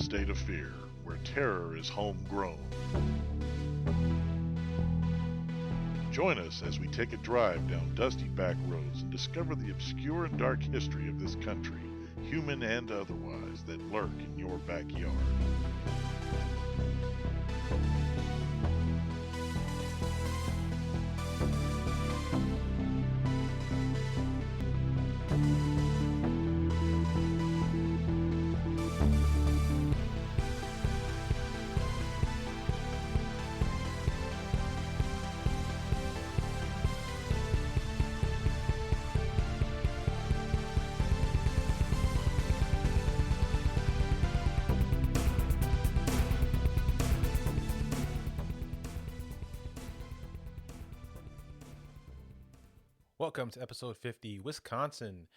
State of Fear, where terror is homegrown. Join us as we take a drive down dusty back roads and discover the obscure and dark history of this country, human and otherwise, that lurk in your backyard. Welcome to episode 50, Wisconsin.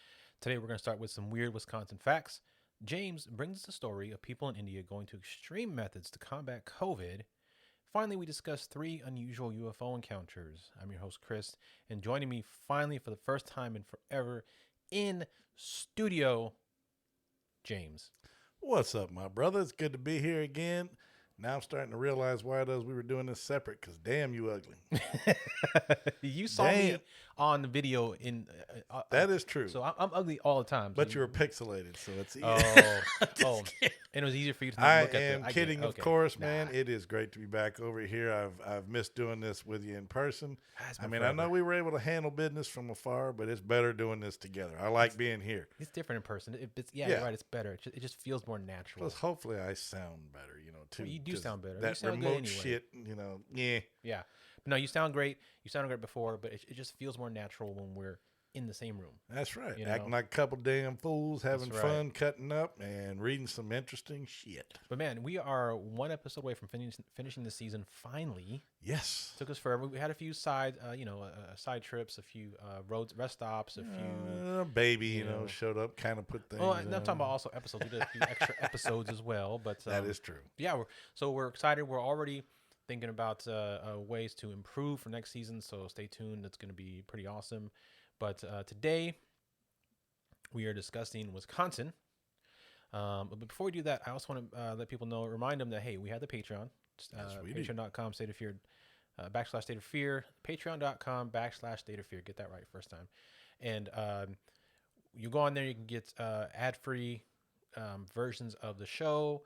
Today we're going to start with some weird Wisconsin facts. James brings us the story of people in India going to extreme methods to combat COVID. Finally, we discuss 3 unusual UFO encounters. I'm your host, Chris, and joining me finally for the first time in forever in studio, James. What's up, my brother? It's good to be here again. Now I'm starting to realize why it is we were doing this separate, because damn, you ugly. You saw me on the video in... that is true. So I'm ugly all the time. But you were pixelated, so it's easy. And it was easier for you to I look at am it. kidding, of course, man. It is great to be back over here. I've missed doing this with you in person. I mean, I know we were able to handle business from afar, but it's better doing this together. I like being here. It's different in person. You're right. It's better. It just feels more natural. Plus, hopefully I sound better, too. Well, you do sound better. That you sound remote good anyway. shit, yeah. Yeah. But no, you sound great. You sounded great before, but it just feels more natural when we're in the same room. That's right. Acting like a couple damn fools, having fun, cutting up, and reading some interesting shit. But man, we are one episode away from finishing the season finally. Yes. Took us forever. We had a few side trips, a few rest stops, a few... baby, showed up, kind of put things... Well, I'm talking about also episodes. We did a few extra episodes as well. But that is true. Yeah, we're excited. We're already thinking about ways to improve for next season, so stay tuned. It's going to be pretty awesome. But today, we are discussing Wisconsin. But before we do that, I also want to let people know, remind them that, hey, we have the Patreon. Patreon.com, State of Fear, / State of Fear. Patreon.com / State of Fear. Get that right first time. And you go on there, you can get ad-free versions of the show,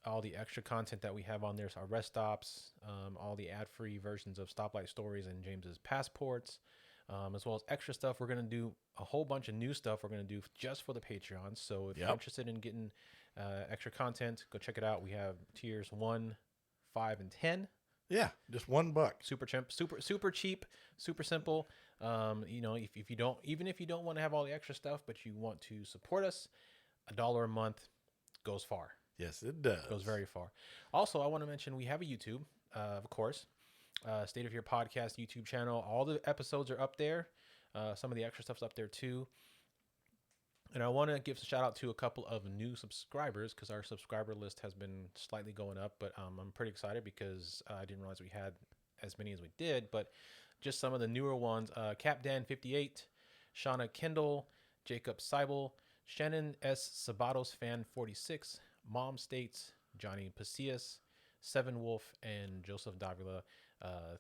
all the extra content that we have on there, so our rest stops, all the ad-free versions of Stoplight Stories and James's Passports. As well as extra stuff. We're going to do a whole bunch of new stuff we're going to do just for the Patreon. So if you're interested in getting extra content, go check it out. We have tiers 1, 5, and 10. Yeah, just $1. Super cheap, super simple. If you don't want to have all the extra stuff, but you want to support us, $1 a month goes far. Yes, it does. Goes very far. Also, I want to mention we have a YouTube, of course. State of Your Podcast YouTube channel. All the episodes are up there. Some of the extra stuff's up there too. And I want to give a shout out to a couple of new subscribers because our subscriber list has been slightly going up. But I'm pretty excited because I didn't realize we had as many as we did. But just some of the newer ones: CapDan58, Shauna Kendall, Jacob Seibel, Shannon S. Sabatos Fan 46, Mom States, Johnny Pacias, Seven Wolf, and Joseph Davila.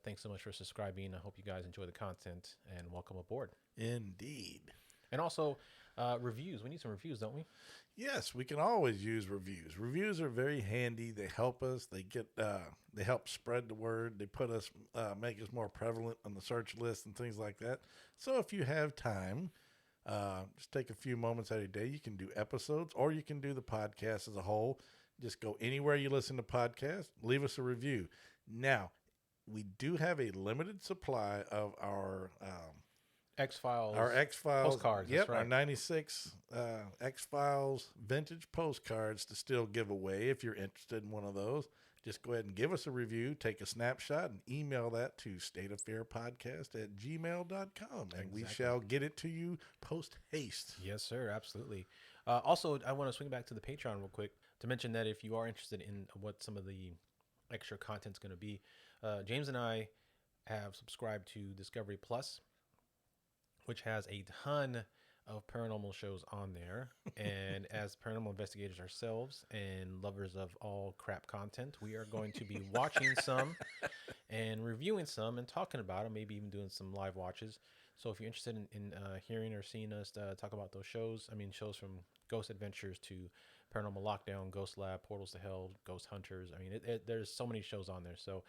Thanks so much for subscribing. I hope you guys enjoy the content and welcome aboard. Indeed. And also reviews. We need some reviews, don't we? Yes, we can always use reviews. Reviews are very handy. They help us. They help spread the word. They make us more prevalent on the search list and things like that. So if you have time, just take a few moments out of your day. You can do episodes or you can do the podcast as a whole. Just go anywhere you listen to podcasts, leave us a review. Now, we do have a limited supply of our X-Files. Our X-Files postcards. Yep, right. Our 96 X-Files vintage postcards to still give away. If you're interested in one of those, just go ahead and give us a review, take a snapshot, and email that to stateoffairpodcast@gmail.com. And we shall get it to you post haste. Yes, sir. Absolutely. Also, I want to swing back to the Patreon real quick to mention that if you are interested in what some of the extra content's going to be, James and I have subscribed to Discovery Plus, which has a ton of paranormal shows on there. And as paranormal investigators ourselves and lovers of all crap content, we are going to be watching some and reviewing some and talking about them, maybe even doing some live watches. So if you're interested in hearing or seeing us talk about those shows, I mean, shows from Ghost Adventures to Paranormal Lockdown, Ghost Lab, Portals to Hell, Ghost Hunters. I mean, there's so many shows on there. So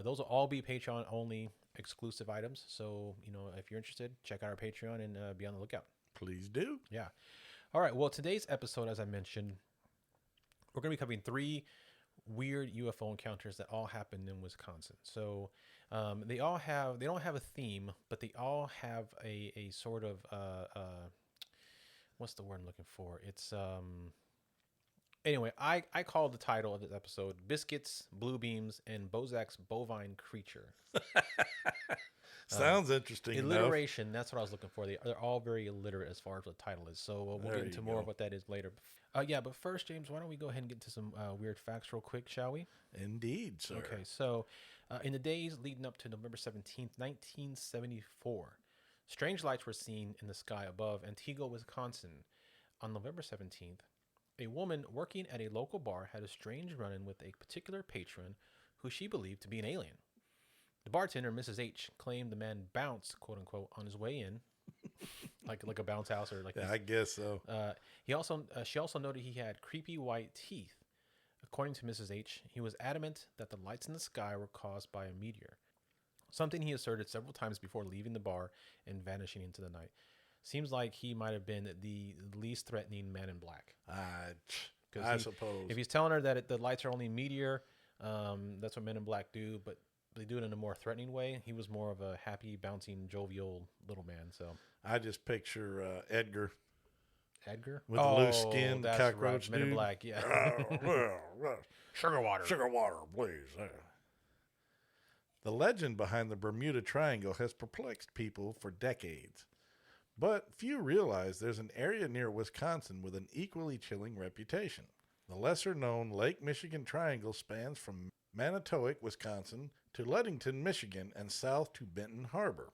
those will all be Patreon only exclusive items. So, if you're interested, check out our Patreon and be on the lookout. Please do. Yeah. All right. Well, today's episode, as I mentioned, we're going to be covering 3 weird UFO encounters that all happened in Wisconsin. So they don't have a theme, but they all have a sort of what's the word I'm looking for? It's anyway, I called the title of this episode Biscuits, Blue Beams, and Bosak's Bovine Creature. Sounds interesting. Alliteration, enough. That's what I was looking for. They're all very illiterate as far as what the title is. So we'll get into more of what that is later. But first, James, why don't we go ahead and get into some weird facts real quick, shall we? Indeed, sir. Okay, so in the days leading up to November 17th, 1974, strange lights were seen in the sky above Antigua, Wisconsin. On November 17th, a woman working at a local bar had a strange run-in with a particular patron who she believed to be an alien. The bartender, Mrs. H, claimed the man bounced, quote unquote, on his way in, like a bounce house or like. Yeah, I guess so. She also noted he had creepy white teeth. According to Mrs. H, he was adamant that the lights in the sky were caused by a meteor, something he asserted several times before leaving the bar and vanishing into the night. Seems like he might have been the least threatening man in black. I suppose. If he's telling her that the lights are only meteor, that's what men in black do, but they do it in a more threatening way. He was more of a happy, bouncing, jovial little man. So I just picture Edgar. Edgar? With the loose skin, that's cockroach right. Men in dude. black, yeah. Sugar water, please. The legend behind the Bermuda Triangle has perplexed people for decades. But few realize there's an area near Wisconsin with an equally chilling reputation. The lesser-known Lake Michigan Triangle spans from Manitowoc, Wisconsin, to Ludington, Michigan, and south to Benton Harbor.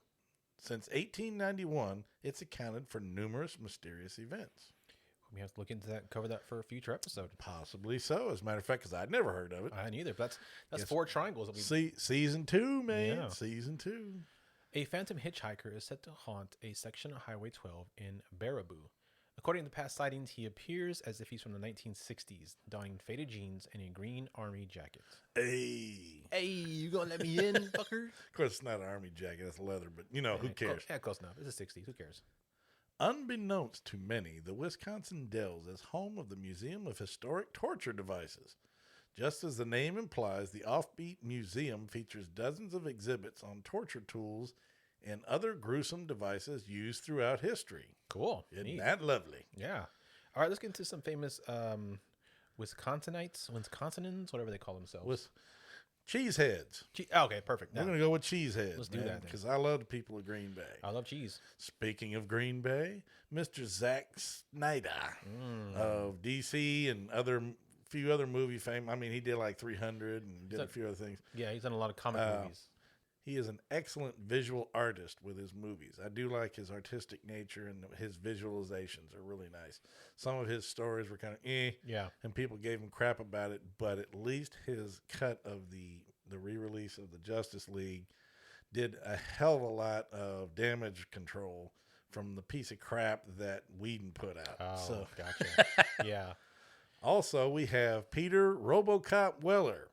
Since 1891, it's accounted for numerous mysterious events. We have to look into that and cover that for a future episode. Possibly so, as a matter of fact, because I'd never heard of it. I hadn't either, but that's 4 triangles. That Season 2, man. Yeah. Season 2. A phantom hitchhiker is said to haunt a section of Highway 12 in Baraboo. According to past sightings, he appears as if he's from the 1960s, donning faded jeans and a green army jacket. Hey, you gonna let me in, fucker? Of course, it's not an army jacket, it's leather, but who cares? Close enough. It's the 60s. Who cares? Unbeknownst to many, the Wisconsin Dells is home of the Museum of Historic Torture Devices. Just as the name implies, the offbeat museum features dozens of exhibits on torture tools and other gruesome devices used throughout history. Cool. Isn't that lovely? Yeah. All right, let's get into some famous Wisconsinites, whatever they call themselves. With cheeseheads. Okay, perfect. We're going to go with cheeseheads. Let's do that. Because I love the people of Green Bay. I love cheese. Speaking of Green Bay, Mr. Zack Snyder of DC and few other movie fame. I mean, he did like 300 and did a few other things. Yeah, he's done a lot of comic movies. He is an excellent visual artist with his movies. I do like his artistic nature, and his visualizations are really nice. Some of his stories were kind of and people gave him crap about it, but at least his cut of the re-release of the Justice League did a hell of a lot of damage control from the piece of crap that Whedon put out. Oh, gotcha. Yeah. Also, we have Peter RoboCop Weller.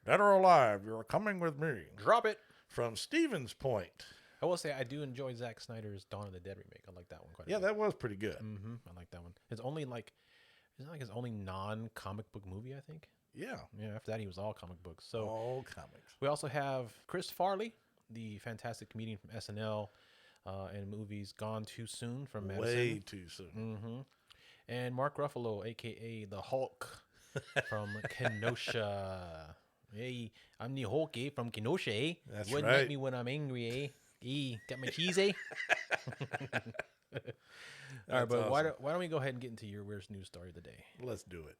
Dead or alive, you're coming with me. Drop it. From Stevens Point. I will say I do enjoy Zack Snyder's Dawn of the Dead remake. I like that one quite a bit. Yeah, that was pretty good. Mm-hmm. I like that one. It's only isn't it his only non-comic book movie, I think? Yeah. Yeah, after that he was all comic books. So all comics. We also have Chris Farley, the fantastic comedian from SNL and movies Gone Too Soon from Madison. Way too soon. Mm-hmm. And Mark Ruffalo, a.k.a. the Hulk from Kenosha. Hey, I'm the Hulk, from Kenosha, eh? That's Wouldn't right. like me when I'm angry, eh? Got my cheese, eh? All right, but awesome. why don't we go ahead and get into your weirdest news story of the day? Let's do it.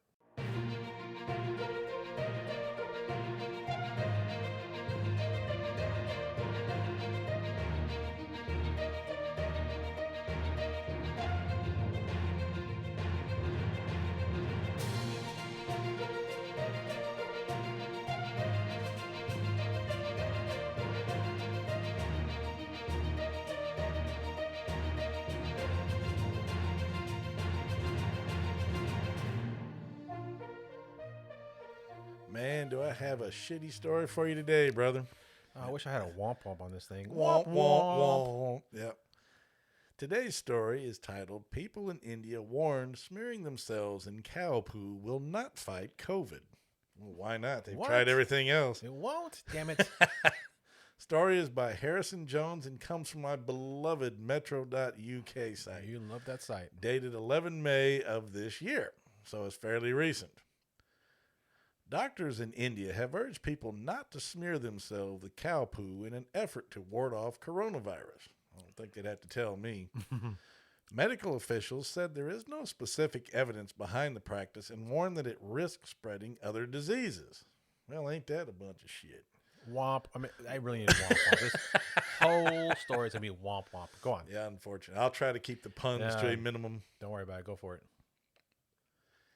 Man, do I have a shitty story for you today, brother. Oh, I wish I had a womp womp on this thing. Womp, womp, womp. Yep. Today's story is titled, People in India Warned Smearing Themselves in Cow Poo Will Not Fight COVID. Well, why not? They've tried everything else. It won't. Damn it. Story is by Harrison Jones and comes from my beloved metro.uk site. You love that site. Dated 11 May of this year, so it's fairly recent. Doctors in India have urged people not to smear themselves with cow poo in an effort to ward off coronavirus. I don't think they'd have to tell me. Medical officials said there is no specific evidence behind the practice and warned that it risks spreading other diseases. Well, ain't that a bunch of shit? Womp. I mean, I really need a womp womp. This whole story is going to be womp womp. Go on. Yeah, unfortunately. I'll try to keep the puns to a minimum. Don't worry about it. Go for it.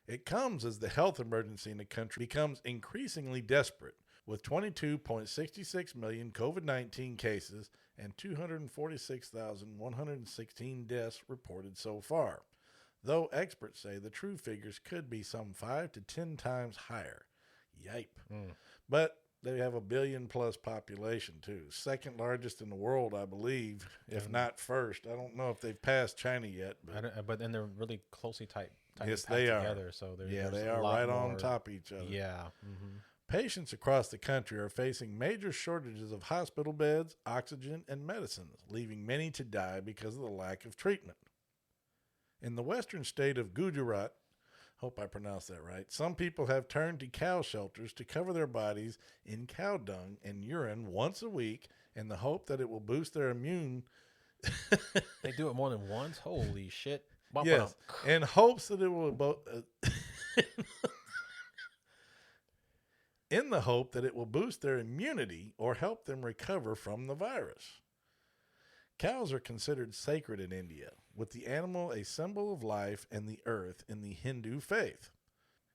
It comes as the health emergency in the country becomes increasingly desperate, with 22.66 million COVID-19 cases and 246,116 deaths reported so far, though experts say the true figures could be some 5 to 10 times higher. Yipe. But they have a billion-plus population, too. Second largest in the world, I believe, if not first. I don't know if they've passed China yet. But then they're really closely tight yes, they are. together. So they are right on top of each other. Yeah. Mm-hmm. Patients across the country are facing major shortages of hospital beds, oxygen, and medicines, leaving many to die because of the lack of treatment. In the western state of Gujarat, hope I pronounced that right, some people have turned to cow shelters to cover their bodies in cow dung and urine once a week in the hope that it will boost their immune. They do it more than once? Holy shit. Bump Yes, in hopes that it will in the hope that it will boost their immunity or help them recover from the virus. Cows are considered sacred in India, with the animal a symbol of life and the earth in the Hindu faith.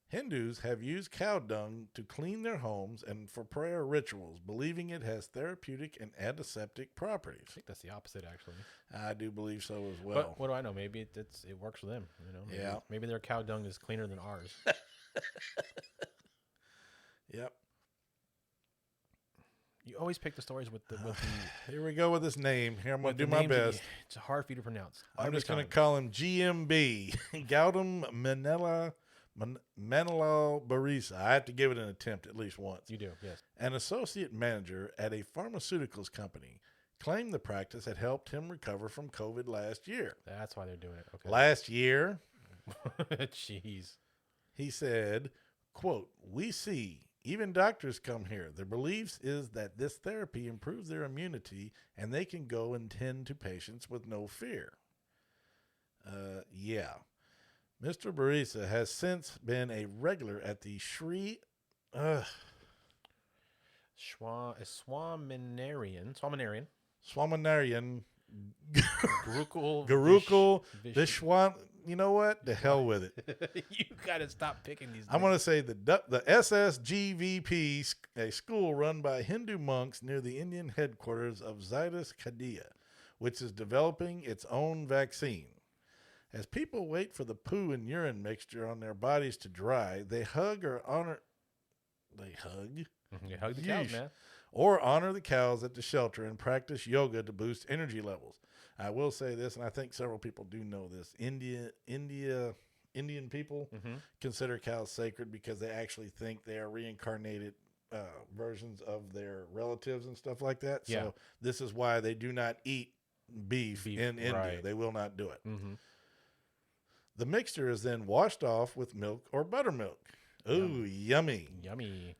Hindus have used cow dung to clean their homes and for prayer rituals, believing it has therapeutic and antiseptic properties. I think that's the opposite, actually. I do believe so as well. But what do I know? Maybe it works for them. You know? Maybe their cow dung is cleaner than ours. Yep. You always pick the stories with the Here we go with his name. Here I'm going to do my best. It's hard for you to pronounce. I'm just going to call him GMB, Gautam Manila Barisa. I have to give it an attempt at least once. You do, yes. An associate manager at a pharmaceuticals company claimed the practice had helped him recover from COVID last year. That's why they're doing it. Okay. Last year, jeez. He said, quote, "We see even doctors come here. Their beliefs is that this therapy improves their immunity and they can go and tend to patients with no fear." Yeah. Mr. Barisa has since been a regular at the Swaminarayan. Gurukul Vishwan. You know what? The hell with it. You got to stop picking these. I'm going to say the SSGVP, a school run by Hindu monks near the Indian headquarters of Zydus Kadia, which is developing its own vaccine. As people wait for the poo and urine mixture on their bodies to dry, they hug the cows, man. Or honor the cows at the shelter and practice yoga to boost energy levels. I will say this, and I think several people do know this. Indian people consider cows sacred because they actually think they are reincarnated versions of their relatives and stuff like that. Yeah. So this is why they do not eat beef in India. Right. They will not do it. Mm-hmm. The mixture is then washed off with milk or buttermilk. Ooh, yummy. Yummy.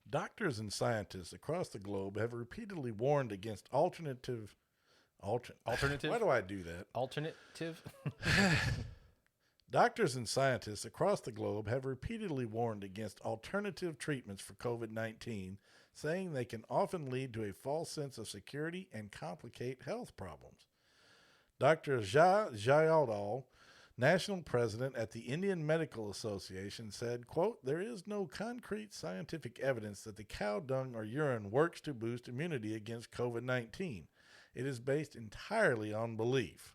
Doctors and scientists across the globe have repeatedly warned against alternative. Why do I do that? Alternative? Doctors and scientists across the globe have repeatedly warned against alternative treatments for COVID-19, saying they can often lead to a false sense of security and complicate health problems. Dr. Jayadal, national president at the Indian Medical Association, said, quote, "There is no concrete scientific evidence that the cow dung or urine works to boost immunity against COVID-19. It is based entirely on belief."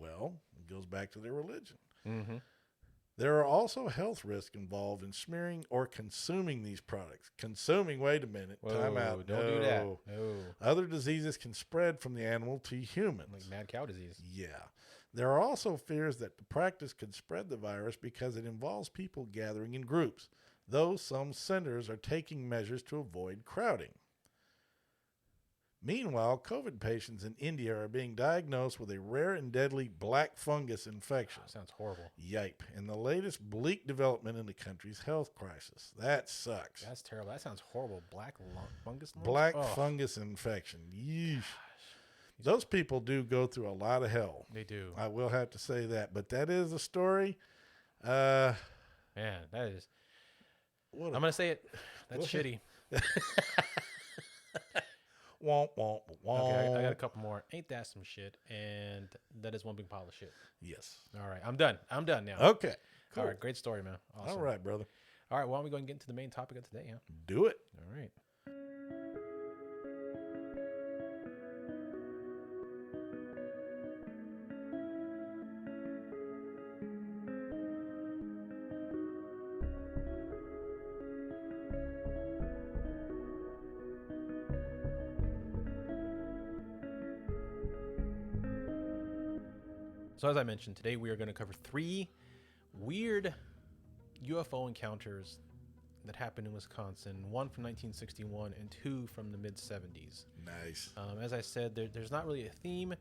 Well, it goes back to their religion. Mm-hmm. There are also health risks involved in smearing or consuming these products. Consuming, wait a minute, time out. Don't do that. No. Other diseases can spread from the animal to humans. Like mad cow disease. Yeah. There are also fears that the practice could spread the virus because it involves people gathering in groups, though some centers are taking measures to avoid crowding. Meanwhile, COVID patients in India are being diagnosed with a rare and deadly black fungus infection. Sounds horrible. Yipe. And the latest bleak development in the country's health crisis. That sucks. That's terrible. That sounds horrible. Black fungus lungs? Black fungus infection. Yeesh. Those people do go through a lot of hell. They do. I will have to say that. But that is a story. Man, that is. I'm going to say it. That's shitty. Womp, womp, womp. Okay, I got a couple more. Ain't that some shit? And that is one big pile of shit. Yes. All right. I'm done now. Okay. Cool. All right. Great story, man. Awesome. All right, brother. All right. Why don't we go and get into the main topic of today? Huh? Do it. All right. So as I mentioned, today we are going to cover 3 weird UFO encounters that happened in Wisconsin, one from 1961 and 2 from the mid-70s. Nice. As I said, there's not really a theme,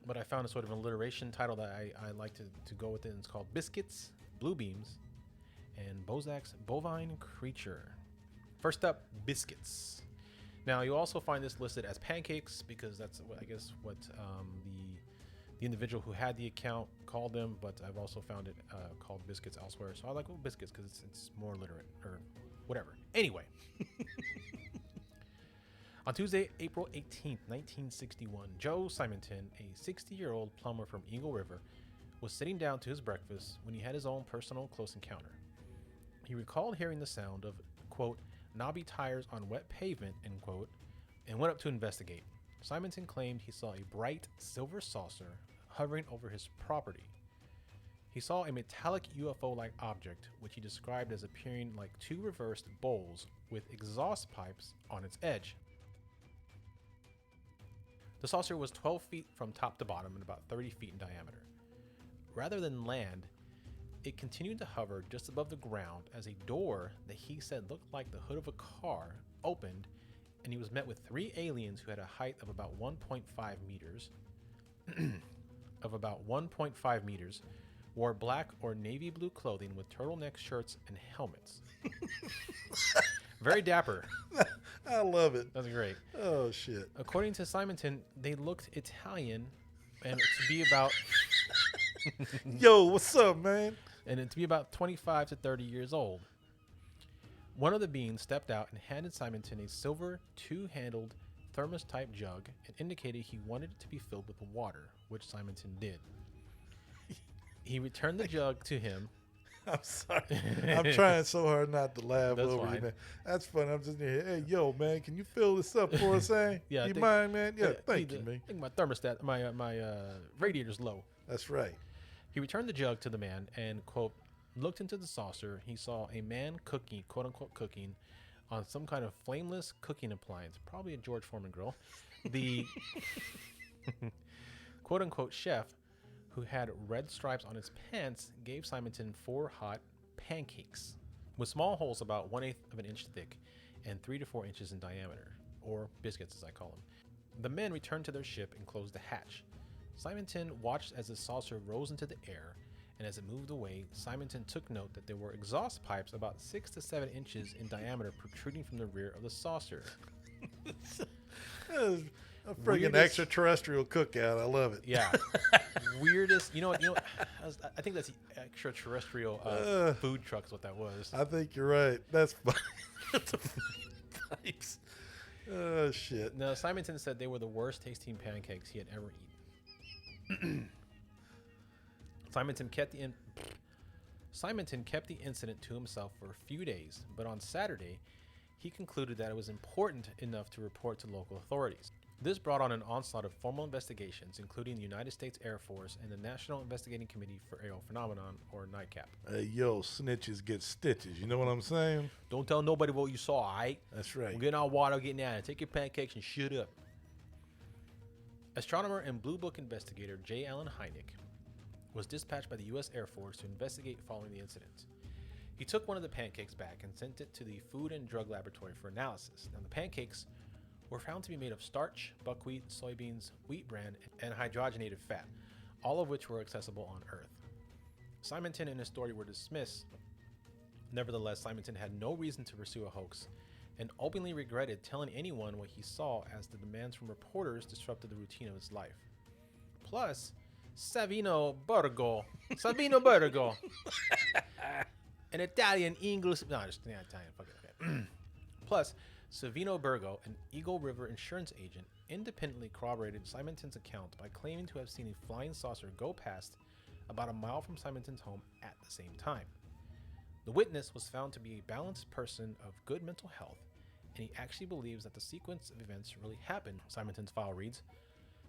but I found a sort of an alliteration title that I like to go with it, and it's called Biscuits, Blue Beams, and Bosak's Bovine Creature. First up, Biscuits. Now, you'll also find this listed as pancakes because that's, I guess, what the individual who had the account called them, but I've also found it called Biscuits elsewhere. So I like Biscuits because it's more literate or whatever. Anyway, on Tuesday, April 18th, 1961, Joe Simonton, a 60-year-old plumber from Eagle River, was sitting down to his breakfast when he had his own personal close encounter. He recalled hearing the sound of, quote, knobby tires on wet pavement, end quote, and went up to investigate. Simonton claimed he saw a bright silver saucer hovering over his property. He saw a metallic UFO-like object, which he described as appearing like 2 reversed bowls with exhaust pipes on its edge. The saucer was 12 feet from top to bottom and about 30 feet in diameter. Rather than land, it continued to hover just above the ground as a door that he said looked like the hood of a car opened, and he was met with 3 aliens who had a height of about 1.5 meters, wore black or navy blue clothing with turtleneck shirts and helmets. Very dapper. I love it. That's great. Oh, shit. According to Simonton, they looked Italian and to be about Yo, what's up, man? and to be about 25 to 30 years old. One of the beings stepped out and handed Simonton a silver 2-handled thermos-type jug and indicated he wanted it to be filled with water, which Simonton did. He returned the jug to him. I'm sorry. I'm trying so hard not to laugh That's over fine. you, man. That's fun. I'm just here. Hey, yo, man, can you fill this up for us, eh? Yeah, You mind, man? Yeah, thank I you, man. think my thermostat, my radiator's low. That's right. He returned the jug to the man and, quote, looked into the saucer. He saw a man cooking, quote unquote, cooking on some kind of flameless cooking appliance, probably a George Foreman grill. The quote unquote chef, who had red stripes on his pants, gave Simonton 4 hot pancakes with small holes about 1/8 of an inch thick and 3 to 4 inches in diameter, or biscuits as I call them. The men returned to their ship and closed the hatch. Simonton watched as the saucer rose into the air, and as it moved away, Simonton took note that there were exhaust pipes about 6 to 7 inches in diameter protruding from the rear of the saucer. A friggin' extraterrestrial cookout. I love it. Yeah. Weirdest. You know what? I think that's extraterrestrial food truck is what that was. I think you're right. That's funny. Pipes. Oh, shit. Now, Simonton said they were the worst tasting pancakes he had ever eaten. Simonton kept the incident to himself for a few days, but on Saturday, he concluded that it was important enough to report to local authorities. This brought on an onslaught of formal investigations, including the United States Air Force and the National Investigating Committee for Aerial Phenomenon, or NICAP. Yo, snitches get stitches. You know what I'm saying? Don't tell nobody what you saw, all right? That's right. We're getting our water, getting out. Take your pancakes and shut up. Astronomer and Blue Book investigator J. Allen Hynek was dispatched by the U.S. Air Force to investigate following the incident. He took one of the pancakes back and sent it to the Food and Drug Laboratory for analysis. Now, the pancakes were found to be made of starch, buckwheat, soybeans, wheat bran, and hydrogenated fat, all of which were accessible on Earth. Simonton and his story were dismissed. Nevertheless, Simonton had no reason to pursue a hoax and openly regretted telling anyone what he saw, as the demands from reporters disrupted the routine of his life. Plus, Savino Borgo, an Italian English, no, just not Italian, fuck it, okay. Plus, Savino Burgo, an Eagle River insurance agent, independently corroborated Simonton's account by claiming to have seen a flying saucer go past about a mile from Simonton's home at the same time. The witness was found to be a balanced person of good mental health, and he actually believes that the sequence of events really happened, Simonton's file reads.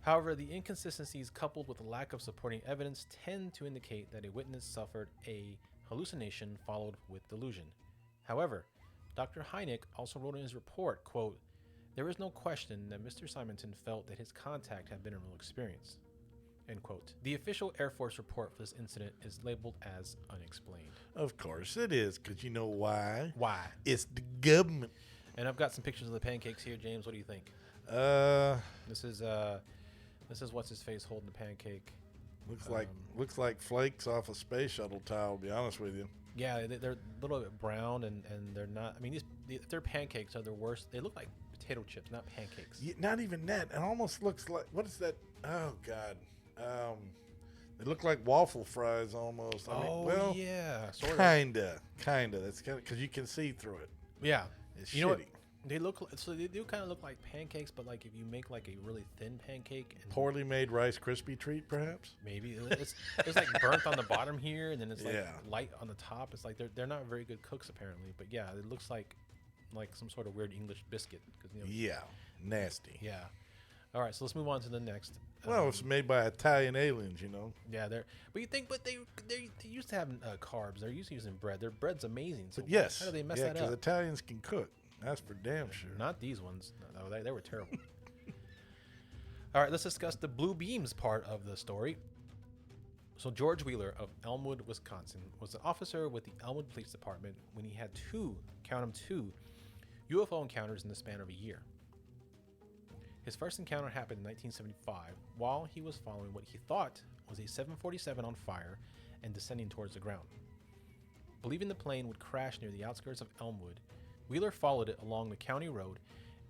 However, the inconsistencies coupled with the lack of supporting evidence tend to indicate that a witness suffered a hallucination followed with delusion. However, Dr. Hynek also wrote in his report, quote, "There is no question that Mr. Simonton felt that his contact had been a real experience," end quote. The official Air Force report for this incident is labeled as unexplained. Of course it is, because you know why? Why? It's the government. And I've got some pictures of the pancakes here, James. What do you think? This is what's his face holding the pancake. Looks like flakes off a space shuttle tile, to be honest with you. Yeah, they're a little bit brown, and they're not. I mean, if they're pancakes, are the worst. They look like potato chips, not pancakes. Yeah, not even that. It almost looks like, what is that? Oh God, they look like waffle fries almost. I mean, well, yeah, sort of. Kinda. That's kind of, because you can see through it. Yeah, It's you know shitty. what? They do kind of look like pancakes, but like if you make like a really thin pancake and Poorly made Rice Krispie treat, perhaps. maybe it's like burnt on the bottom here, and then it's like Yeah. light on the top. It's like they're not very good cooks apparently, but yeah, it looks like some sort of weird English biscuit. Cause, Yeah, nasty. Yeah. All right, so let's move on to the next. Well, it's made by Italian aliens, you know. Yeah, but they used to have carbs. They're used to using bread. Their bread's amazing. So But yes, how do they mess yeah, that because up? Italians can cook. That's for damn sure. Not these ones. No, they were terrible. All right, let's discuss the blue beams part of the story. So George Wheeler of Elmwood, Wisconsin, was an officer with the Elmwood Police Department when he had two UFO encounters in the span of a year. His first encounter happened in 1975 while he was following what he thought was a 747 on fire and descending towards the ground. Believing the plane would crash near the outskirts of Elmwood, Wheeler followed it along the county road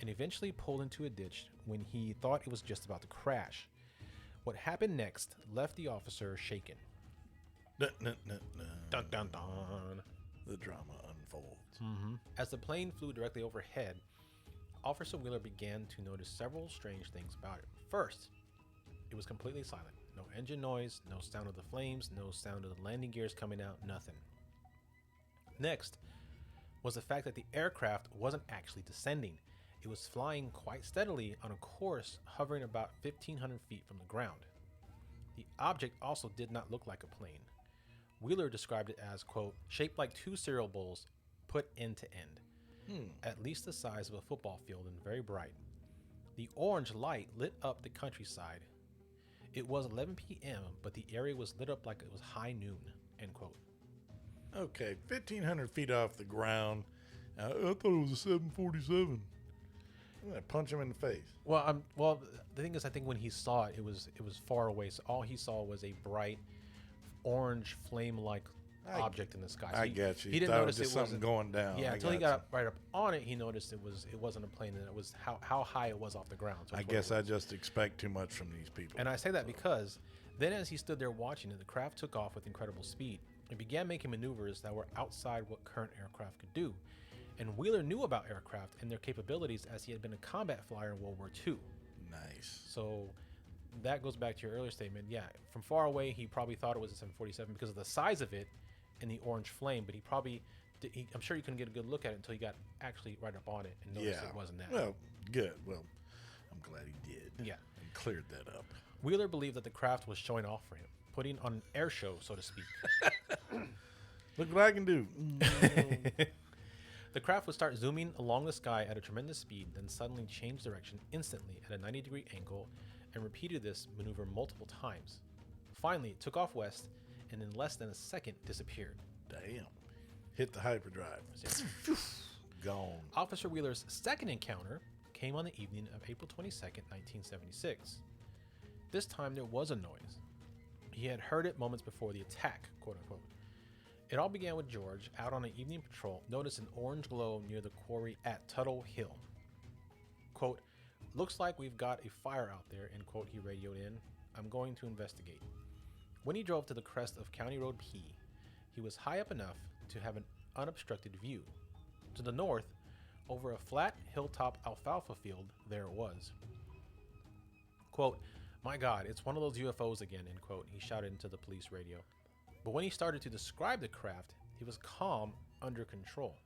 and eventually pulled into a ditch when he thought it was just about to crash. What happened next left the officer shaken. Dun, dun, dun, dun. Dun, dun, dun. The drama unfolds. Mm-hmm. As the plane flew directly overhead, Officer Wheeler began to notice several strange things about it. First, it was completely silent. No engine noise, no sound of the flames, no sound of the landing gears coming out, nothing. Next was the fact that the aircraft wasn't actually descending. It was flying quite steadily on a course hovering about 1,500 feet from the ground. The object also did not look like a plane. Wheeler described it as, quote, shaped like two cereal bowls put end to end, at least the size of a football field and very bright. The orange light lit up the countryside. It was 11 p.m., but the area was lit up like it was high noon, end quote. Okay, 1,500 feet off the ground. I thought it was a 747. I'm gonna punch him in the face. Well, the thing is, I think when he saw it, it was far away. So all he saw was a bright, orange flame-like object in the sky. So I get you. He didn't thought notice it was just something wasn't going down. Yeah, I until he got got right up on it, he noticed it wasn't a plane, and it was how high it was off the ground. So I that's what it guess I was. just expect too much from these people. And I say that because then, as he stood there watching it, the craft took off with incredible speed and began making maneuvers that were outside what current aircraft could do. And Wheeler knew about aircraft and their capabilities as he had been a combat flyer in World War II. Nice. So that goes back to your earlier statement. Yeah, from far away, he probably thought it was a 747 because of the size of it and the orange flame, but I'm sure you couldn't get a good look at it until he got actually right up on it and noticed it wasn't that. Well, good. Well, I'm glad he did. Yeah. And cleared that up. Wheeler believed that the craft was showing off for him, putting on an air show, so to speak. Look what I can do. The craft would start zooming along the sky at a tremendous speed, then suddenly change direction instantly at a 90-degree angle and repeated this maneuver multiple times. Finally, it took off west and in less than a second disappeared. Damn. Hit the hyperdrive. Gone. Officer Wheeler's second encounter came on the evening of April 22nd, 1976. This time there was a noise. He had heard it moments before the attack, quote unquote. It all began with George, out on an evening patrol, noticed an orange glow near the quarry at Tuttle Hill. Quote, looks like we've got a fire out there, end quote, he radioed in. I'm going to investigate. When he drove to the crest of County Road P, he was high up enough to have an unobstructed view. To the north, over a flat hilltop alfalfa field, there it was. Quote, my God, it's one of those UFOs again, end quote, he shouted into the police radio. But when he started to describe the craft, he was calm, under control.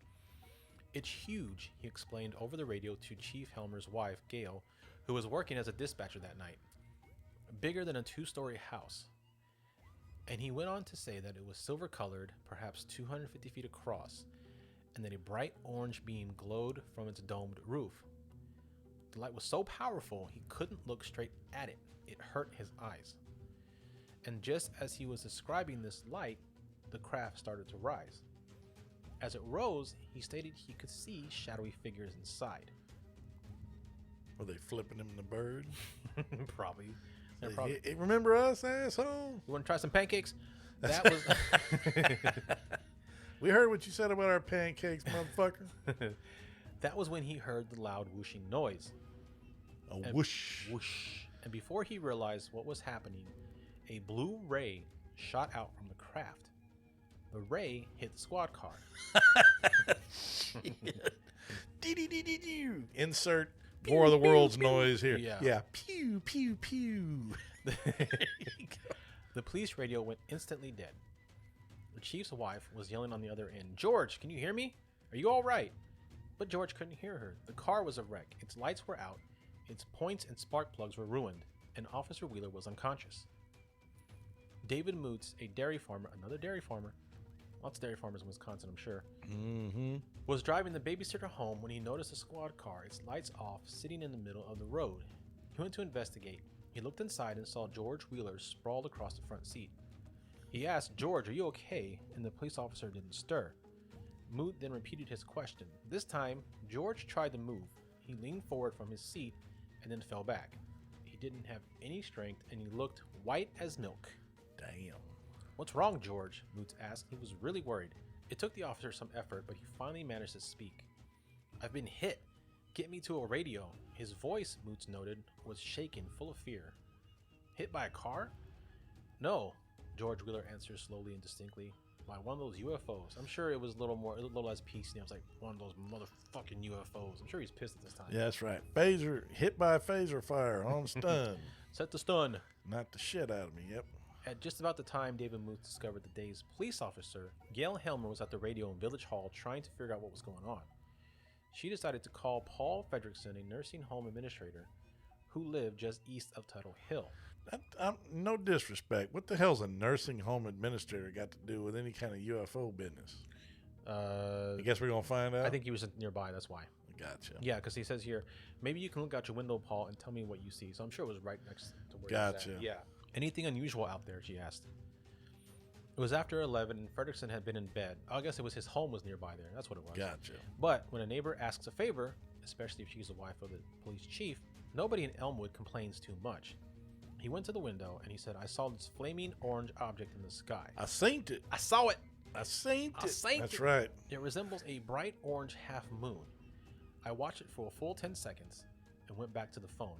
It's huge, he explained over the radio to Chief Helmer's wife, Gail, who was working as a dispatcher that night. Bigger than a 2-story house. And he went on to say that it was silver-colored, perhaps 250 feet across, and that a bright orange beam glowed from its domed roof. The light was so powerful, he couldn't look straight at it. It hurt his eyes. And just as he was describing this light, the craft started to rise. As it rose, he stated he could see shadowy figures inside. Were they flipping him the bird? Probably. Hey, remember us, asshole? You want to try some pancakes? That was... We heard what you said about our pancakes, motherfucker. That was when he heard the loud whooshing noise. A whoosh. Whoosh. And before he realized what was happening, a blue ray shot out from the craft. The ray hit the squad car. Insert War of the Worlds noise here. Yeah. Pew, pew, pew. The police radio went instantly dead. The chief's wife was yelling on the other end, George, can you hear me? Are you all right? But George couldn't hear her. The car was a wreck. Its lights were out. Its points and spark plugs were ruined. And Officer Wheeler was unconscious. David Moots, a dairy farmer, another dairy farmer, lots of dairy farmers in Wisconsin, I'm sure, was driving the babysitter home when he noticed a squad car, its lights off, sitting in the middle of the road. He went to investigate. He looked inside and saw George Wheeler sprawled across the front seat. He asked, George, are you okay? And the police officer didn't stir. Moot then repeated his question. This time, George tried to move. He leaned forward from his seat and then fell back. He didn't have any strength and he looked white as milk. Damn. What's wrong, George? Moots asked. He was really worried. It took the officer some effort, but he finally managed to speak. I've been hit. Get me to a radio. His voice, Moots noted, was shaken, full of fear. Hit by a car? No, George Wheeler answered slowly and distinctly. By one of those UFOs. I'm sure it was a little less PC. It was like one of those motherfucking UFOs. I'm sure he's pissed at this time. Yeah, that's right. Phaser, hit by a phaser fire on stun. Set the stun. Knocked the shit out of me, yep. At just about the time David Moots discovered the day's police officer, Gail Helmer was at the radio in Village Hall trying to figure out what was going on. She decided to call Paul Fredrickson, a nursing home administrator who lived just east of Tuttle Hill. No disrespect. What the hell's a nursing home administrator got to do with any kind of UFO business? I guess we're going to find out? I think he was nearby, that's why. Gotcha. Yeah, because he says here, maybe you can look out your window, Paul, and tell me what you see. So I'm sure it was right next to where Gotcha. he was at. Yeah. Anything unusual out there, she asked. It was after 11 and Fredrickson had been in bed. I guess it was his home was nearby there. That's what it was. Gotcha. But when a neighbor asks a favor, especially if she's the wife of the police chief, nobody in Elmwood complains too much. He went to the window and he said, I saw this flaming orange object in the sky. I seen it. I saw it. I seen it. That's it. right. It resembles a bright orange half moon. I watched it for a full 10 seconds and went back to the phone.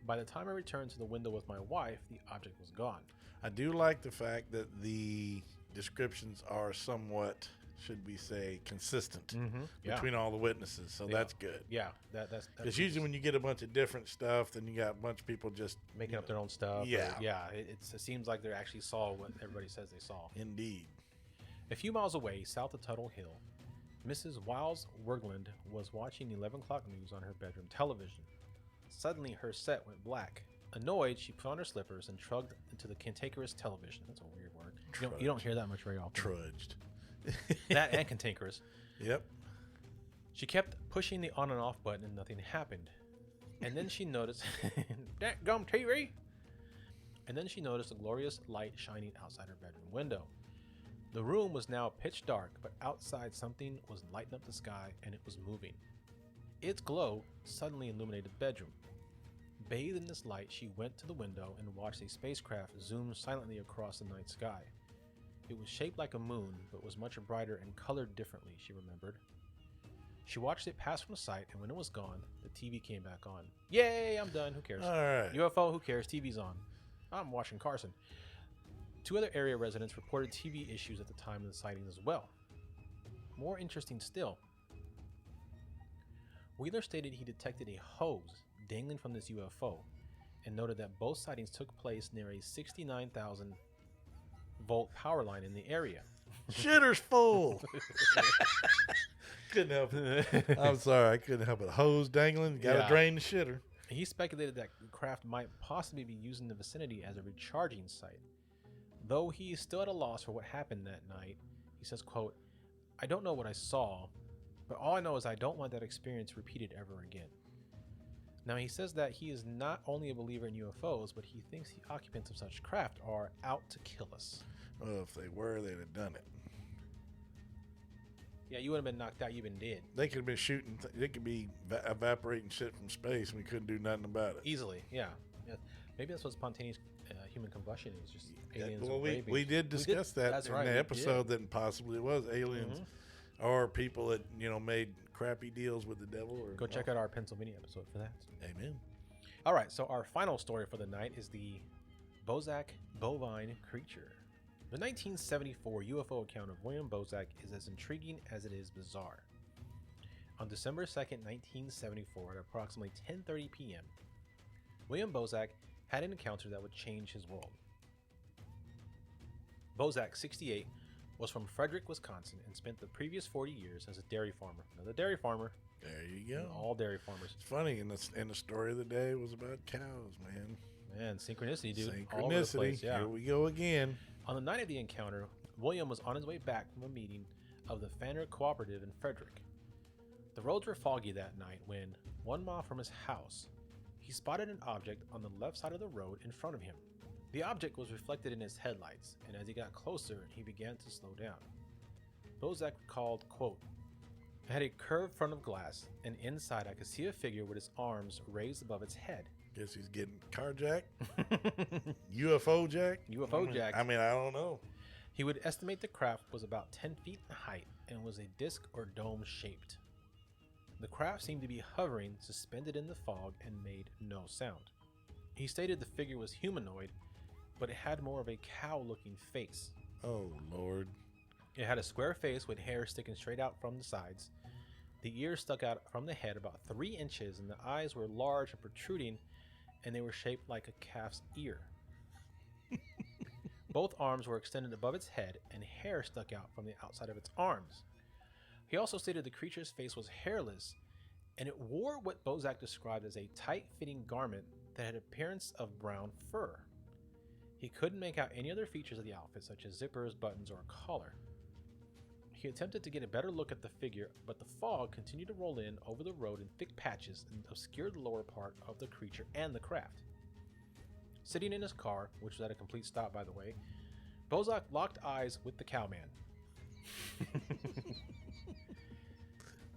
By the time I returned to the window with my wife, the object was gone. I do like the fact that the descriptions are somewhat, should we say, consistent between all the witnesses. So that's good. Yeah, that's because usually when you get a bunch of different stuff, then you got a bunch of people just making up their own stuff. Yeah, it seems like they actually saw what everybody says they saw. Indeed. A few miles away, south of Tuttle Hill, Mrs. Wiles Wergland was watching the 11 o'clock news on her bedroom television. Suddenly, her set went black. Annoyed, she put on her slippers and trudged into the cantankerous television. That's a weird word. You don't hear that much very often. Trudged. That and cantankerous. Yep. She kept pushing the on and off button and nothing happened. And then she noticed that gum TV. And then she noticed a glorious light shining outside her bedroom window. The room was now pitch dark, but outside something was lighting up the sky and it was moving. Its glow suddenly illuminated the bedroom. Bathed in this light, she went to the window and watched a spacecraft zoom silently across the night sky. It was shaped like a moon, but was much brighter and colored differently, she remembered. She watched it pass from sight, and when it was gone, the TV came back on. Yay, I'm done. Who cares? All right. UFO, who cares? TV's on. I'm watching Carson. 2 other area residents reported TV issues at the time of the sighting as well. More interesting still, Wheeler stated he detected a hose dangling from this UFO and noted that both sightings took place near a 69,000 volt power line in the area. Shitter's full. Couldn't help it. I'm sorry, I couldn't help it. Hose dangling, gotta drain the shitter. He speculated that the craft might possibly be used in the vicinity as a recharging site. Though he is still at a loss for what happened that night, he says, quote, "I don't know what I saw, but all I know is I don't want that experience repeated ever again." Now, he says that he is not only a believer in UFOs, but he thinks the occupants of such craft are out to kill us. Well, if they were, they'd have done it. Yeah, you would have been knocked out. You've been dead. They could have been shooting. They could be evaporating shit from space, and we couldn't do nothing about it. Easily, yeah. Maybe that's what spontaneous human combustion is. Just aliens. Well, we did discuss that in the episode that possibly it was aliens or people that made crappy deals with the devil. Go check out our Pennsylvania episode for that. Amen. All right, so our final story for the night is the Bosak Bovine creature. The 1974 UFO account of William Bosak is as intriguing as it is bizarre. On December 2nd, 1974, at approximately 10:30 p.m., William Bosak had an encounter that would change his world. Bosak, 68, was from Frederick, Wisconsin, and spent the previous 40 years as a dairy farmer. Another dairy farmer. There you go. All dairy farmers. It's funny, and the story of the day was about cows, man. Man, synchronicity, dude. Synchronicity. All over the place, yeah. Here we go again. On the night of the encounter, William was on his way back from a meeting of the Fanner Cooperative in Frederick. The roads were foggy that night when, 1 mile from his house, he spotted an object on the left side of the road in front of him. The object was reflected in his headlights, and as he got closer, he began to slow down. Bosak recalled, quote, "It had a curved front of glass, and inside I could see a figure with its arms raised above its head." Guess he's getting carjacked. UFO jack? UFO jack. I mean, I don't know. He would estimate the craft was about 10 feet in height and was a disc or dome shaped. The craft seemed to be hovering, suspended in the fog, and made no sound. He stated the figure was humanoid, but it had more of a cow-looking face. Oh, Lord. It had a square face with hair sticking straight out from the sides. The ears stuck out from the head about 3 inches, and the eyes were large and protruding, and they were shaped like a calf's ear. Both arms were extended above its head, and hair stuck out from the outside of its arms. He also stated the creature's face was hairless, and it wore what Bosak described as a tight-fitting garment that had appearance of brown fur. He couldn't make out any other features of the outfit, such as zippers, buttons, or collar. He attempted to get a better look at the figure, but the fog continued to roll in over the road in thick patches and obscured the lower part of the creature and the craft. Sitting in his car, which was at a complete stop by the way, Bosak locked eyes with the cowman.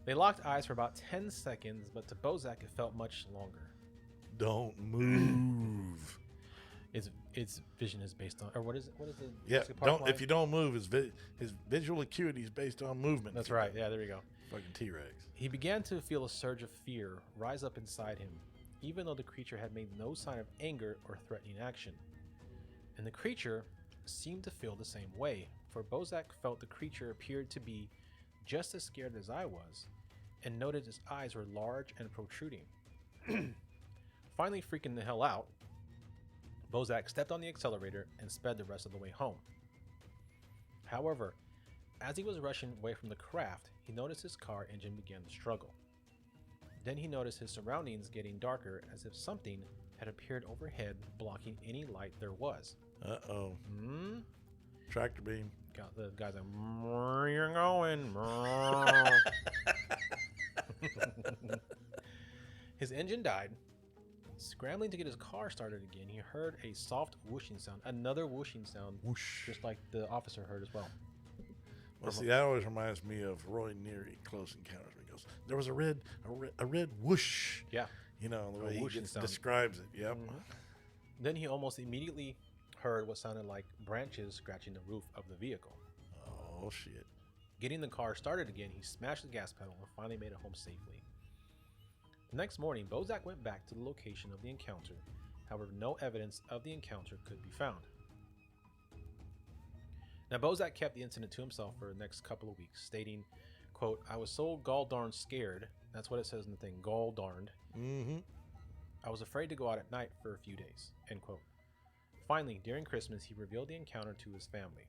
They locked eyes for about 10 seconds, but to Bosak it felt much longer. Don't move. Its vision is based on, or what is it? What is it? Yeah, if you don't move, his visual acuity is based on movement. That's right. Yeah, there you go. Fucking T-Rex. He began to feel a surge of fear rise up inside him, even though the creature had made no sign of anger or threatening action. And the creature seemed to feel the same way, for Bosak felt the creature appeared to be just as scared as I was, and noted his eyes were large and protruding. Finally freaking the hell out, Bosak stepped on the accelerator and sped the rest of the way home. However, as he was rushing away from the craft, he noticed his car engine began to struggle. Then he noticed his surroundings getting darker, as if something had appeared overhead, blocking any light there was. Uh-oh. Tractor beam. Got the guy's like, where you going? His engine died. Scrambling to get his car started again, he heard a soft whooshing sound. Another whooshing sound, Whoosh. just like the officer heard as well. Well, see, that always reminds me of Roy Neary, Close Encounters. He goes, there was a red whoosh. Yeah. You know, the way he whooshing sound. describes it. Yep. Then he almost immediately heard what sounded like branches scratching the roof of the vehicle. Oh, shit. Getting the car started again, he smashed the gas pedal and finally made it home safely. The next morning, Bosak went back to the location of the encounter. However, no evidence of the encounter could be found. Now, Bosak kept the incident to himself for the next couple of weeks, stating, quote, I was so gall-darned scared. That's what it says in the thing, gall-darned. I was afraid to go out at night for a few days, end quote. Finally, during Christmas, he revealed the encounter to his family.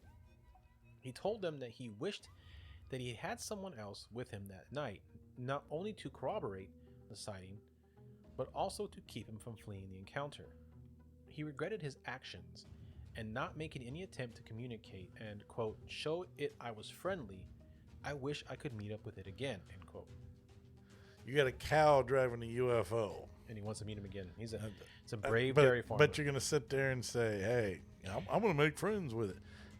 He told them that he wished that he had someone else with him that night, not only to corroborate the sighting, but also to keep him from fleeing the encounter. He regretted his actions and not making any attempt to communicate and, quote, show it I was friendly. I wish I could meet up with it again, end quote. You got a cow driving a UFO. And he wants to meet him again. It's a brave dairy farmer. But you're going to sit there and say, hey, I'm going to make friends with it.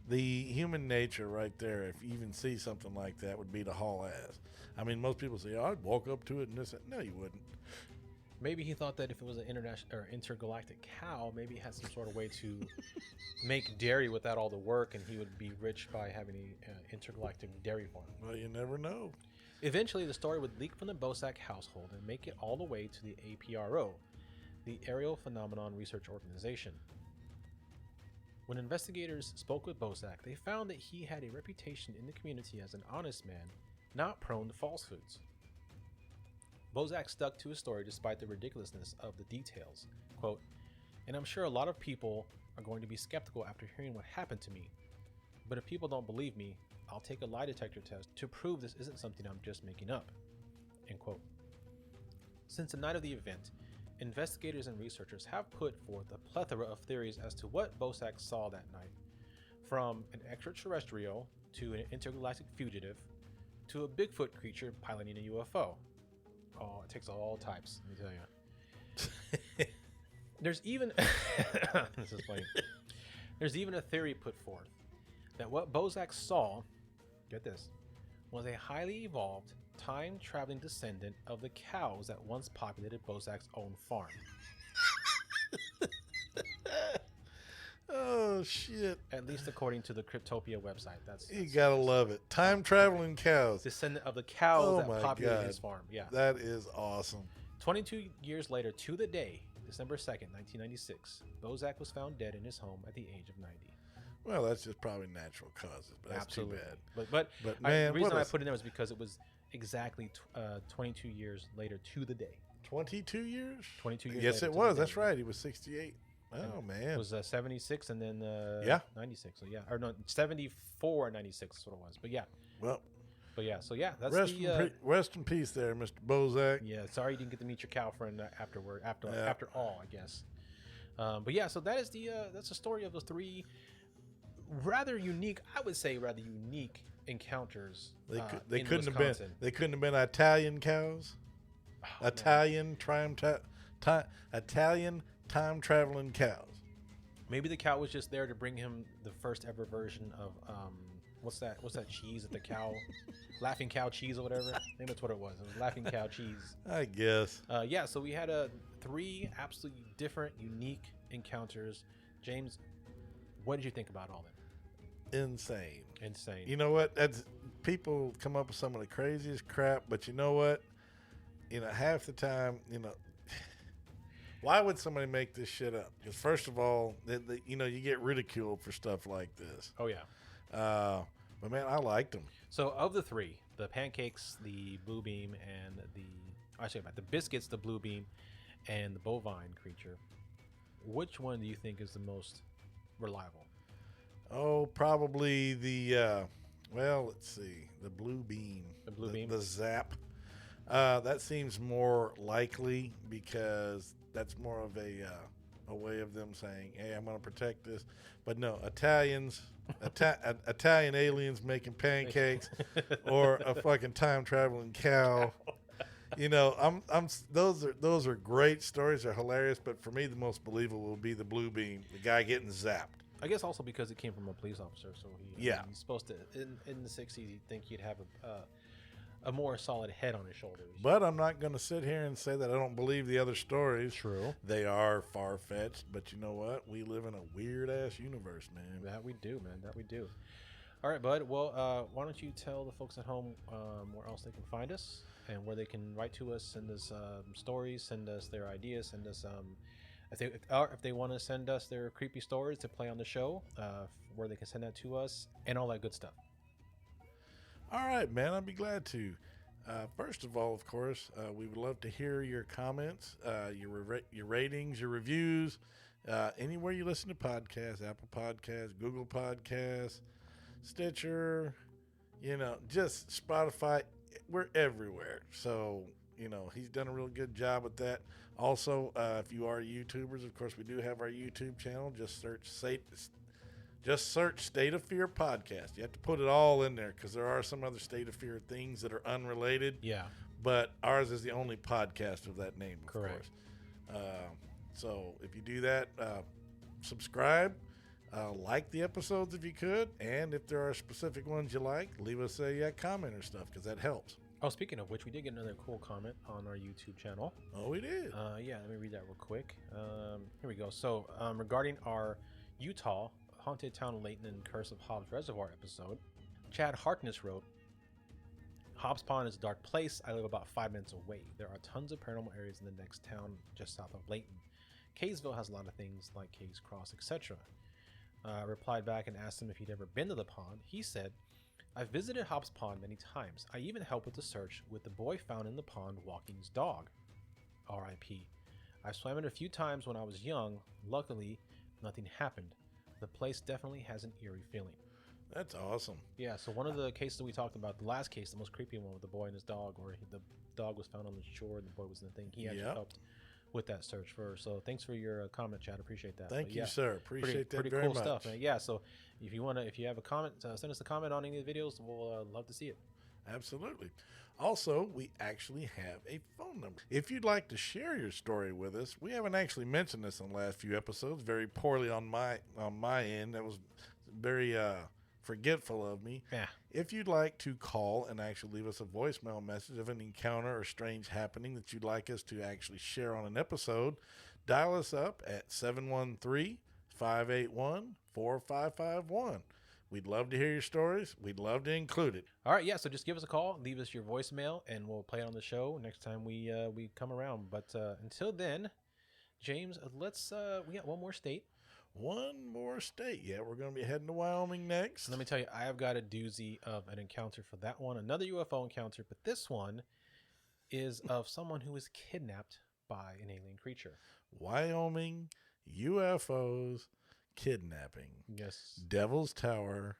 The human nature right there, if you even see something like that, would be to haul ass. I mean, most people say, I'd walk up to it and this. No, you wouldn't. Maybe he thought that if it was an international or intergalactic cow, maybe it had some sort of way to make dairy without all the work, and he would be rich by having an intergalactic dairy farm. Well, you never know. Eventually, the story would leak from the Bosak household and make it all the way to the APRO, the Aerial Phenomenon Research Organization. When investigators spoke with Bosak, they found that he had a reputation in the community as an honest man, not prone to falsehoods. Bosak stuck to his story despite the ridiculousness of the details. Quote, and I'm sure a lot of people are going to be skeptical after hearing what happened to me, but if people don't believe me, I'll take a lie detector test to prove this isn't something I'm just making up. End quote. Since the night of the event, investigators and researchers have put forth a plethora of theories as to what Bosak saw that night, from an extraterrestrial to an intergalactic fugitive to a Bigfoot creature piloting a UFO. Oh, it takes all types, let me tell you. There's even this is funny. There's even a theory put forth that what Bosak saw, get this, was a highly evolved, time-traveling descendant of the cows that once populated Bosak's own farm. Oh, shit. At least according to the Cryptopia website. That's You gotta love it. Time-traveling cows. descendant of the cows that populated his farm. Yeah. That is awesome. 22 years later to the day, December 2nd, 1996, Bosak was found dead in his home at the age of 90. Well, that's just probably natural causes, but that's Absolutely. too bad. But man, the reason what I a- put it in there was because it was exactly 22 years later to the day. 22 years? 22 years Yes, later it to was. the That's day. right. He was 68. Oh, It man. was 76 and then Yeah. 96. So yeah, or no, 74 and 96 is what it was. But yeah, so yeah, that's rest in peace there, Mr. Bosak. yeah. Sorry you didn't get to meet your cow friend after all, I guess. But yeah, so that is that's the story of the three rather unique encounters. They in couldn't Wisconsin. have been Italian cows. Oh, Italian time traveling cows. Maybe the cow was just there to bring him the first ever version of what's that cheese that the cow laughing cow cheese or whatever. Maybe that's what it was. It was laughing cow cheese. I guess. Yeah, so we had three absolutely different, unique encounters. James, what did you think about all that? Insane. You know what? That's people come up with some of the craziest crap, but you know what? Half the time, why would somebody make this shit up? Because first of all, you get ridiculed for stuff like this. Oh yeah. But man, I liked them. So of the three, the pancakes, the blue beam, and the biscuits, the blue beam, and the bovine creature, which one do you think is the most reliable? Oh, probably the let's see, the blue beam. The blue beam? The zap. That seems more likely because that's more of a way of them saying, "Hey, I'm going to protect this." But no, Italian aliens making pancakes, or a fucking time traveling cow. You know, those are great stories. They're hilarious. But for me, the most believable will be the blue beam, the guy getting zapped. I guess also because it came from a police officer, so he's supposed to in the 60s. You'd think he'd have a more solid head on his shoulders. But I'm not going to sit here and say that I don't believe the other stories. True. They are far-fetched, but you know what? We live in a weird-ass universe, man. That we do, man. That we do. All right, bud. Well, why don't you tell the folks at home where else they can find us and where they can write to us, send us stories, send us their ideas, send us if they want to send us their creepy stories to play on the show, where they can send that to us and all that good stuff. All right, man. I'd be glad to. First of all, of course, we would love to hear your comments, your ratings, your reviews, anywhere you listen to podcasts, Apple Podcasts, Google Podcasts, Stitcher, just Spotify. We're everywhere. So, he's done a real good job with that. Also, if you are YouTubers, of course, we do have our YouTube channel. Just search State of Fear Podcast. You have to put it all in there because there are some other State of Fear things that are unrelated. Yeah. But ours is the only podcast of that name, of Correct. course. So if you do that, subscribe, like the episodes if you could. And if there are specific ones you like, leave us a comment or stuff because that helps. Oh, speaking of which, we did get another cool comment on our YouTube channel. Oh, we did? Yeah, let me read that real quick. Here we go. So regarding our Utah Haunted Town Layton and Curse of Hobbs Reservoir episode, Chad Harkness wrote, Hobbs Pond is a dark place. I live about 5 minutes away. There are tons of paranormal areas in the next town just south of Layton. Kaysville has a lot of things like Kays Cross, etc. I replied back and asked him if he'd ever been to the pond. He said, I've visited Hobbs Pond many times. I even helped with the search with the boy found in the pond walking his dog. R.I.P. I swam it a few times when I was young. Luckily, nothing happened. The place definitely has an eerie feeling. That's awesome. Yeah, so one of the cases that we talked about, the last case, the most creepy one with the boy and his dog, where the dog was found on the shore and the boy was in the thing, he actually helped with that search first. So thanks for your comment, Chad. Appreciate that. Thank you, sir. Appreciate that pretty very cool much. Stuff, man. Yeah, so if you have a comment, send us a comment on any of the videos. We'll love to see it. Absolutely. Also, we actually have a phone number. If you'd like to share your story with us, we haven't actually mentioned this in the last few episodes, very poorly on my end. That was very forgetful of me. Yeah. If you'd like to call and actually leave us a voicemail message of an encounter or strange happening that you'd like us to actually share on an episode, dial us up at 713-581-4551. We'd love to hear your stories. We'd love to include it. All right, yeah. So just give us a call, leave us your voicemail, and we'll play it on the show next time we come around. But until then, James, we got one more state. One more state. Yeah, we're going to be heading to Wyoming next. Let me tell you, I have got a doozy of an encounter for that one. Another UFO encounter, but this one is of someone who was kidnapped by an alien creature. Wyoming, UFOs, kidnapping. Yes. Devil's Tower.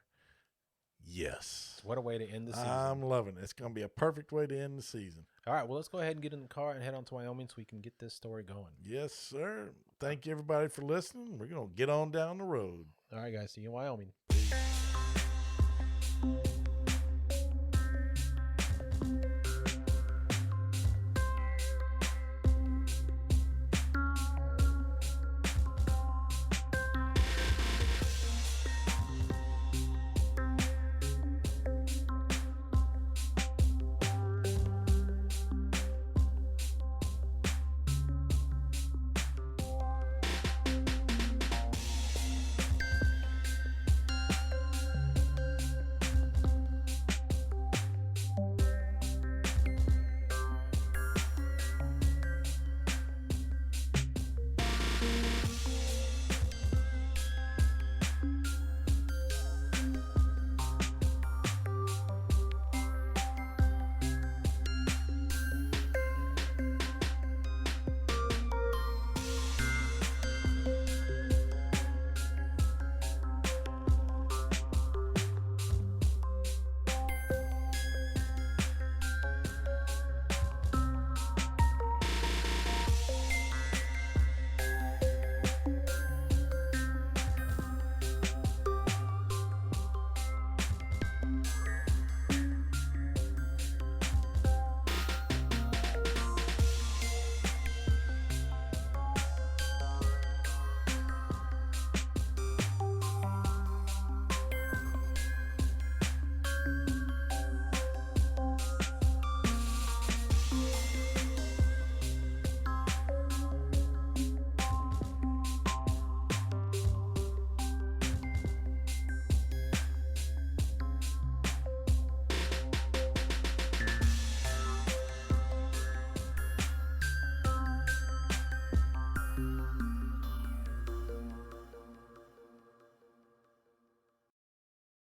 Yes. What a way to end the season. I'm loving it. It's going to be a perfect way to end the season. All right, well, let's go ahead and get in the car and head on to Wyoming so we can get this story going. Yes, sir. Thank you, everybody, for listening. We're going to get on down the road. All right, guys. See you in Wyoming. Peace.